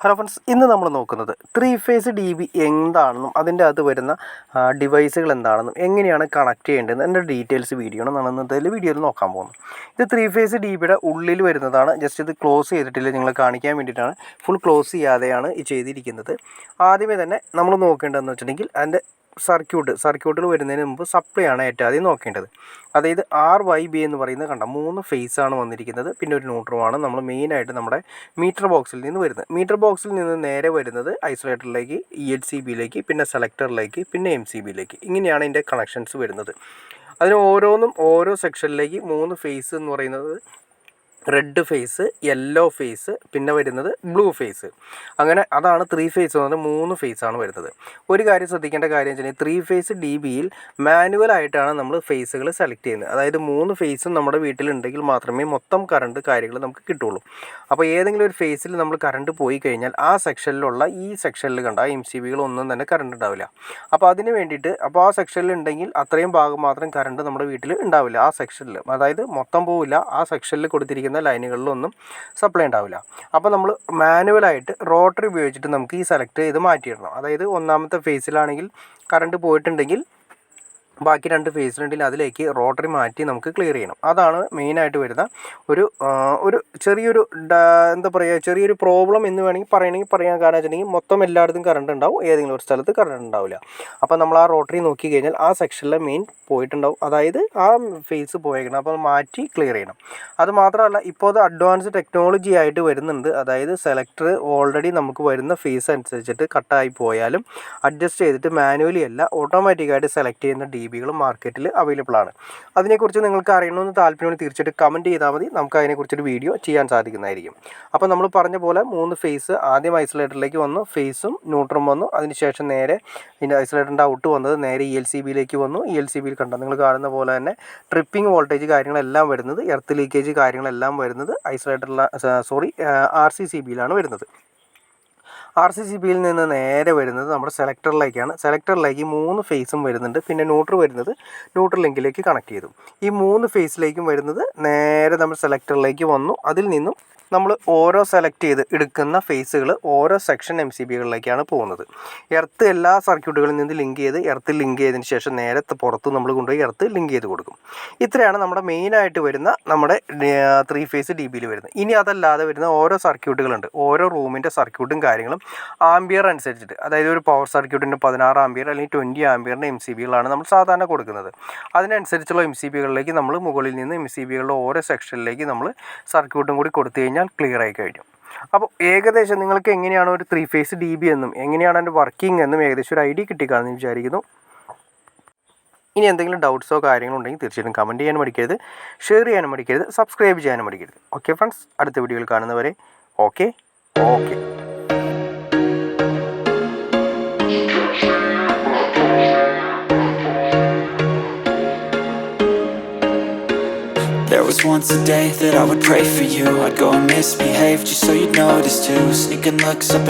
Hello friends, ഇന്ന് നമ്മൾ നോക്കുന്നത് 3 ഫേസ് DB എന്താണെന്നും അതിൻ്റെ അകത്ത് വരുന്ന ഡിവൈസുകൾ എന്താണെന്നും എങ്ങനെയാണ് കണക്ട് ചെയ്യേണ്ടതെന്ന് എൻ്റെ ഡീറ്റെയിൽസ് വീഡിയോ ആണ് നമ്മൾ ഇന്നത്തെ വീഡിയോയിൽ നോക്കാൻ പോകുന്നത്. ഇത് 3 ഫേസ് DBയുടെ ഉള്ളിൽ വരുന്നതാണ്. ജസ്റ്റ് ഇത് ക്ലോസ് ചെയ്തിട്ടില്ല, നിങ്ങളെ കാണിക്കാൻ വേണ്ടിയിട്ടാണ്. ഫുൾ ക്ലോസ് ചെയ്യാതെയാണ് ഈ ചെയ്തിരിക്കുന്നത്. ആദ്യമേ തന്നെ നമ്മൾ നോക്കേണ്ടതെന്ന് വെച്ചിട്ടുണ്ടെങ്കിൽ അതിൻ്റെ സർക്യൂട്ടിൽ വരുന്നതിന് മുമ്പ് സപ്ലൈ ആണ് ഏറ്റവും ആദ്യം നോക്കേണ്ടത്. അതായത് RYB എന്ന് പറയുന്നത് കണ്ട 3 ഫേസാണ് വന്നിരിക്കുന്നത്. പിന്നെ ഒരു ന്യൂട്രലാണ് നമ്മൾ മെയിനായിട്ട് നമ്മുടെ മീറ്റർ ബോക്സിൽ നിന്ന് വരുന്നത്. മീറ്റർ ബോക്സിൽ നിന്ന് നേരെ വരുന്നത് ഐസൊലേറ്ററിലേക്ക്, elcbയിലേക്ക്, പിന്നെ സെലക്ടറിലേക്ക്, പിന്നെ MCBയിലേക്ക്. ഇങ്ങനെയാണ് ഇതിൻ്റെ കണക്ഷൻസ് വരുന്നത്. അതിന് ഓരോന്നും ഓരോ സെക്ഷനിലേക്ക് 3 ഫേസ് എന്ന് പറയുന്നത് റെഡ് ഫേസ്, യെല്ലോ ഫേസ്, പിന്നെ വരുന്നത് ബ്ലൂ ഫേസ്. അങ്ങനെ അതാണ് 3 ഫേസ് എന്ന് പറഞ്ഞാൽ 3 ഫേസാണ് വരുന്നത്. ഒരു കാര്യം ശ്രദ്ധിക്കേണ്ട കാര്യം വെച്ചാൽ 3 ഫേസ് DBയിൽ മാനുവലായിട്ടാണ് നമ്മൾ ഫേസുകൾ സെലക്ട് ചെയ്യുന്നത്. അതായത് 3 ഫേസും നമ്മുടെ വീട്ടിലുണ്ടെങ്കിൽ മാത്രമേ മൊത്തം കറണ്ട് കാര്യങ്ങൾ നമുക്ക് കിട്ടുള്ളൂ. അപ്പോൾ ഏതെങ്കിലും ഒരു ഫേസിൽ നമ്മൾ കറണ്ട് പോയി കഴിഞ്ഞാൽ ആ സെക്ഷനിലുള്ള ഈ സെക്ഷനിൽ കണ്ട MCBകളൊന്നും തന്നെ കറണ്ട് ഉണ്ടാവില്ല. അപ്പോൾ അതിന് വേണ്ടിയിട്ട് ആ സെക്ഷനിൽ ഉണ്ടെങ്കിൽ അത്രയും ഭാഗം മാത്രം കറണ്ട് നമ്മുടെ വീട്ടിൽ ഉണ്ടാവില്ല. ആ സെക്ഷനിൽ, അതായത് മൊത്തം പോവില്ല, ആ സെക്ഷനിൽ കൊടുത്തിരിക്കുന്ന ലൈനുകളിലൊന്നും സപ്ലൈ ഉണ്ടാവില്ല. അപ്പോൾ നമ്മൾ മാനുവലായിട്ട് റോട്ടറി ഉപയോഗിച്ചിട്ട് നമുക്ക് ഈ സെലക്ട് ചെയ്ത് മാറ്റിയിടണം. അതായത് ഒന്നാമത്തെ ഫേസിലാണെങ്കിൽ കറണ്ട് പോയിട്ടുണ്ടെങ്കിൽ ബാക്കി 2 ഫേസിലുണ്ടെങ്കിൽ അതിലേക്ക് റോട്ടറി മാറ്റി നമുക്ക് ക്ലിയർ ചെയ്യണം. അതാണ് മെയിനായിട്ട് വരുന്ന ഒരു ചെറിയൊരു എന്താ പറയുക, ചെറിയൊരു പ്രോബ്ലം എന്ന് വേണമെങ്കിൽ പറയാൻ കാരണം വെച്ചിട്ടുണ്ടെങ്കിൽ മൊത്തം എല്ലായിടത്തും കറണ്ട് ഉണ്ടാവും, ഏതെങ്കിലും ഒരു സ്ഥലത്ത് കറണ്ട് ഉണ്ടാവില്ല. അപ്പോൾ നമ്മൾ ആ റോട്ടറി നോക്കി കഴിഞ്ഞാൽ ആ സെക്ഷനിലെ മെയിൻ പോയിട്ടുണ്ടാവും, അതായത് ആ ഫേസ് പോയേക്കണം. അപ്പോൾ മാറ്റി ക്ലിയർ ചെയ്യണം. അത് മാത്രമല്ല, ഇപ്പോൾ അത് അഡ്വാൻസ് ടെക്നോളജി ആയിട്ട് വരുന്നുണ്ട്. അതായത് സെലക്ടർ ഓൾറെഡി നമുക്ക് വരുന്ന ഫേസ് അനുസരിച്ചിട്ട് കട്ടായി പോയാലും അഡ്ജസ്റ്റ് ചെയ്തിട്ട് മാനുവലി അല്ല ഓട്ടോമാറ്റിക്കായിട്ട് സെലക്ട് ചെയ്യുന്ന DBകളും മാർക്കറ്റിൽ അവൈലബിൾ ആണ്. അതിനെക്കുറിച്ച് നിങ്ങൾക്ക് അറിയണമെന്ന് താല്പര്യമുണ്ടെങ്കിൽ തീർച്ചയായിട്ടും കമൻറ്റ് ചെയ്താൽ മതി, നമുക്ക് അതിനെക്കുറിച്ചൊരു വീഡിയോ ചെയ്യാൻ സാധിക്കുന്നതായിരിക്കും. അപ്പോൾ നമ്മൾ പറഞ്ഞ പോലെ 3 ഫേസ് ആദ്യം ഐസൊലേറ്ററിലേക്ക് വന്നു, ഫേസും ന്യൂട്രും വന്നു. അതിനുശേഷം നേരെ ഇതിൻ്റെ ഐസൊലേറ്ററിൻ്റെ ഔട്ട് വന്നത് നേരെ ELCBയിലേക്ക് വന്നു. ELCBയിൽ കണ്ട നിങ്ങൾ കാണുന്ന പോലെ തന്നെ ട്രിപ്പിംഗ് വോൾട്ടേജ് കാര്യങ്ങളെല്ലാം വരുന്നത്, എർത്ത് ലീക്കേജ് കാര്യങ്ങളെല്ലാം വരുന്നത് RCCBയിലാണ് വരുന്നത്. RCCBയിൽ നിന്ന് നേരെ വരുന്നത് നമ്മുടെ സെലക്ടറിലേക്കാണ്. സെലക്ടറിലേക്ക് 3 ഫേസും വരുന്നുണ്ട്. പിന്നെ ന്യൂട്രൽ വരുന്നത് ന്യൂട്രൽ ലിങ്കിലേക്ക് കണക്ട് ചെയ്തു. ഈ 3 ഫേസിലേക്കും വരുന്നത് നേരെ നമ്മൾ സെലക്ടറിലേക്ക് വന്നു. അതിൽ നിന്നും നമ്മൾ ഓരോ സെലക്ട് ചെയ്ത് എടുക്കുന്ന ഫേസുകൾ ഓരോ സെക്ഷൻ MCBകളിലേക്കാണ് പോകുന്നത്. എർത്ത് എല്ലാ സർക്യൂട്ടുകളിൽ നിന്ന് ലിങ്ക് ചെയ്ത് എർത്ത് ലിങ്ക് ചെയ്തതിന് ശേഷം നേരത്തെ പുറത്ത് നമ്മൾ കൊണ്ടുപോയി എർത്ത് ലിങ്ക് ചെയ്ത് കൊടുക്കും. ഇത്രയാണ് നമ്മുടെ മെയിനായിട്ട് വരുന്ന നമ്മുടെ 3 ഫേസ് DBയിൽ വരുന്നത്. ഇനി അതല്ലാതെ വരുന്ന ഓരോ സർക്യൂട്ടുകളുണ്ട്. ഓരോ റൂമിൻ്റെ സർക്യൂട്ടും കാര്യങ്ങളും ആംബിയർ അനുസരിച്ചിട്ട്, അതായത് ഒരു പവർ സർക്യൂട്ടിൻ്റെ 16 ആംബിയർ അല്ലെങ്കിൽ 20 ആംബിയറിൻ്റെ MCBകളാണ് നമ്മൾ സാധാരണ കൊടുക്കുന്നത്. അതിനനുസരിച്ചുള്ള MCBകളിലേക്ക് നമ്മൾ മുകളിൽ നിന്ന് MCBകളുടെ ഓരോ സെക്ഷനിലേക്ക് നമ്മൾ സർക്യൂട്ടും കൂടി കൊടുത്തു കഴിഞ്ഞാൽ ക്ലിയർ ആയി കഴിഞ്ഞു. അപ്പോൾ ഏകദേശം നിങ്ങൾക്ക് എങ്ങനെയാണ് ഒരു 3 ഫേസ് DB എന്നും എങ്ങനെയാണ് അതിൻ്റെ വർക്കിംഗ് എന്നും ഏകദേശം ഒരു ഐഡിയ കിട്ടിക്കാണെന്ന് വിചാരിക്കുന്നു. ഇനി എന്തെങ്കിലും ഡൗട്ട്സോ കാര്യങ്ങളോ ഉണ്ടെങ്കിൽ തീർച്ചയായിട്ടും കമൻറ്റ് ചെയ്യാനും മടിക്കരുത്, ഷെയർ ചെയ്യാനും മടിക്കരുത്, സബ്സ്ക്രൈബ് ചെയ്യാനും മടിക്കരുത്. ഓക്കെ ഫ്രണ്ട്സ്, അടുത്ത വീഡിയോയിൽ കാണുന്നവരെ okay. There was once a day that I would pray for you. I'd go and misbehave just so you'd notice too. Sneaking looks up